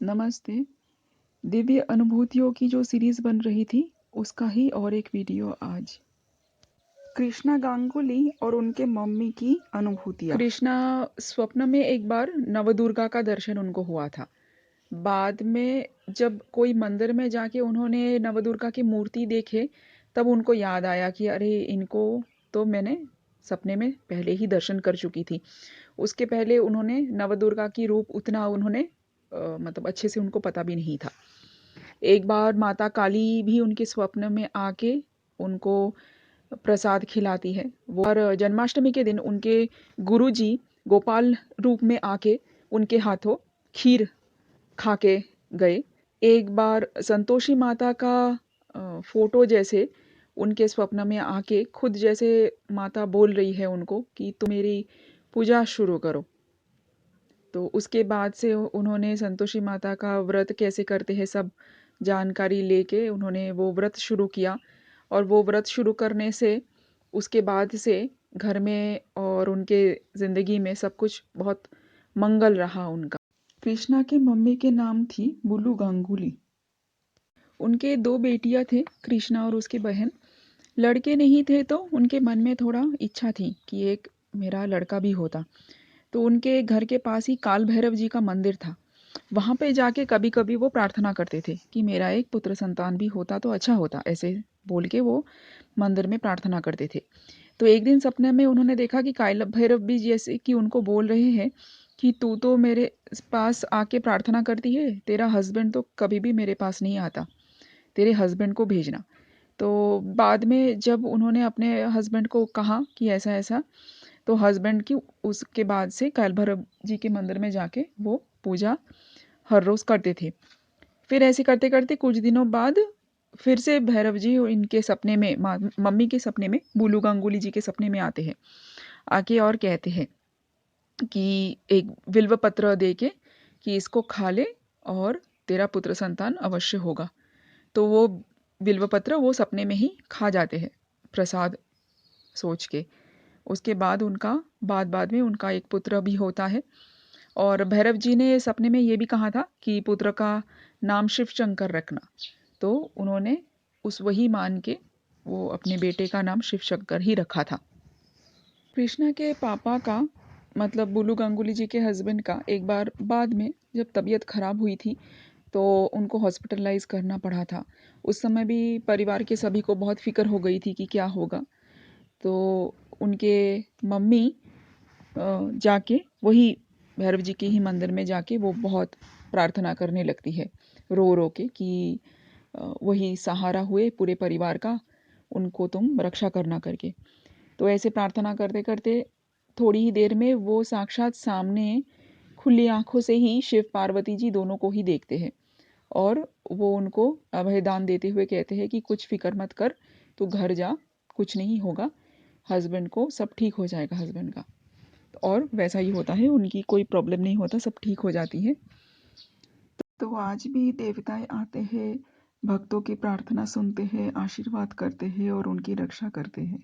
नमस्ते। दिव्य अनुभूतियों की जो सीरीज़ बन रही थी, उसका ही और एक वीडियो आज। कृष्णा गांगुली और उनके मम्मी की अनुभूतियाँ। कृष्णा स्वप्न में एक बार नवदुर्गा का दर्शन उनको हुआ था। बाद में जब कोई मंदिर में जाके उन्होंने नवदुर्गा की मूर्ति देखे, तब उनको याद आया कि अरे इनको तो मैंने सपने में पहले ही दर्शन कर चुकी थी। उसके पहले उन्होंने नवदुर्गा की रूप उतना उन्होंने मतलब अच्छे से उनको पता भी नहीं था। एक बार माता काली भी उनके स्वप्न में आके उनको प्रसाद खिलाती है। वो और जन्माष्टमी के दिन उनके गुरुजी गोपाल रूप में आके उनके हाथों खीर खा के गए। एक बार संतोषी माता का फोटो जैसे उनके स्वप्न में आके खुद जैसे माता बोल रही है उनको कि तुम मेरी पूजा शुरू करो। तो उसके बाद से उन्होंने संतोषी माता का व्रत कैसे करते हैं सब जानकारी लेके उन्होंने वो व्रत शुरू किया और वो व्रत शुरू करने से उसके बाद से घर में और उनके ज़िंदगी में सब कुछ बहुत मंगल रहा उनका। कृष्णा के मम्मी के नाम थी बुलू गांगुली। उनके 2 बेटियां थे, कृष्णा और उसकी बहन। लड़के नहीं थे तो उनके मन में थोड़ा इच्छा थी कि एक मेरा लड़का भी होता। तो उनके घर के पास ही काल भैरव जी का मंदिर था। वहाँ पे जाके कभी-कभी वो प्रार्थना करते थे कि मेरा एक पुत्र संतान भी होता तो अच्छा होता, ऐसे बोल के वो मंदिर में प्रार्थना करते थे। तो एक दिन सपने में उन्होंने देखा कि काल भैरव भी जैसे कि उनको बोल रहे हैं कि तू तो मेरे पास आके प्रार्थना करती है, तेरा हस्बैंड तो कभी भी मेरे पास नहीं आता, तेरे हस्बैंड को भेजना। तो बाद में जब उन्होंने अपने हस्बैंड को कहा कि ऐसा-ऐसा, तो हस्बैंड की उसके बाद से काल भैरव जी के मंदिर में जाके वो पूजा हर रोज़ करते थे। फिर ऐसे करते-करते कुछ दिनों बाद फिर से भैरव जी इनके सपने में मम्मी के सपने में बुलू गांगुली जी के सपने में आते हैं। आके और कहते हैं कि एक बिल्व पत्र दे के कि इसको खा ले और तेरा पुत्र संतान अवश्य होगा। तो वो बिल्व पत्र वो सपने में ही खा जाते हैं प्रसाद सोच के। उसके बाद बाद में उनका एक पुत्र भी होता है और भैरव जी ने सपने में ये भी कहा था कि पुत्र का नाम शिव शंकर रखना। तो उन्होंने उस वही मान के वो अपने बेटे का नाम शिव शंकर ही रखा था। कृष्णा के पापा का मतलब बुलू गांगुली जी के हस्बैंड का एक बार बाद में जब तबीयत खराब हुई थी तो उनको हॉस्पिटलाइज करना पड़ा था। उस समय भी परिवार के सभी को बहुत फिक्र हो गई थी कि क्या होगा। तो उनके मम्मी जाके वही भैरव जी के ही मंदिर में जाके वो बहुत प्रार्थना करने लगती है रो रो के कि वही सहारा हुए पूरे परिवार का, उनको तुम रक्षा करना करके। तो ऐसे प्रार्थना करते करते थोड़ी ही देर में वो साक्षात सामने खुली आंखों से ही शिव पार्वती जी दोनों को ही देखते हैं और वो उनको अभयदान देते हुए कहते हैं कि कुछ फिक्र मत कर, तू घर जा, कुछ नहीं होगा, हस्बैंड को सब ठीक हो जाएगा हस्बैंड का। और वैसा ही होता है, उनकी कोई प्रॉब्लम नहीं होता, सब ठीक हो जाती है। तो आज भी देवताएं आते हैं, भक्तों की प्रार्थना सुनते हैं, आशीर्वाद करते हैं और उनकी रक्षा करते हैं।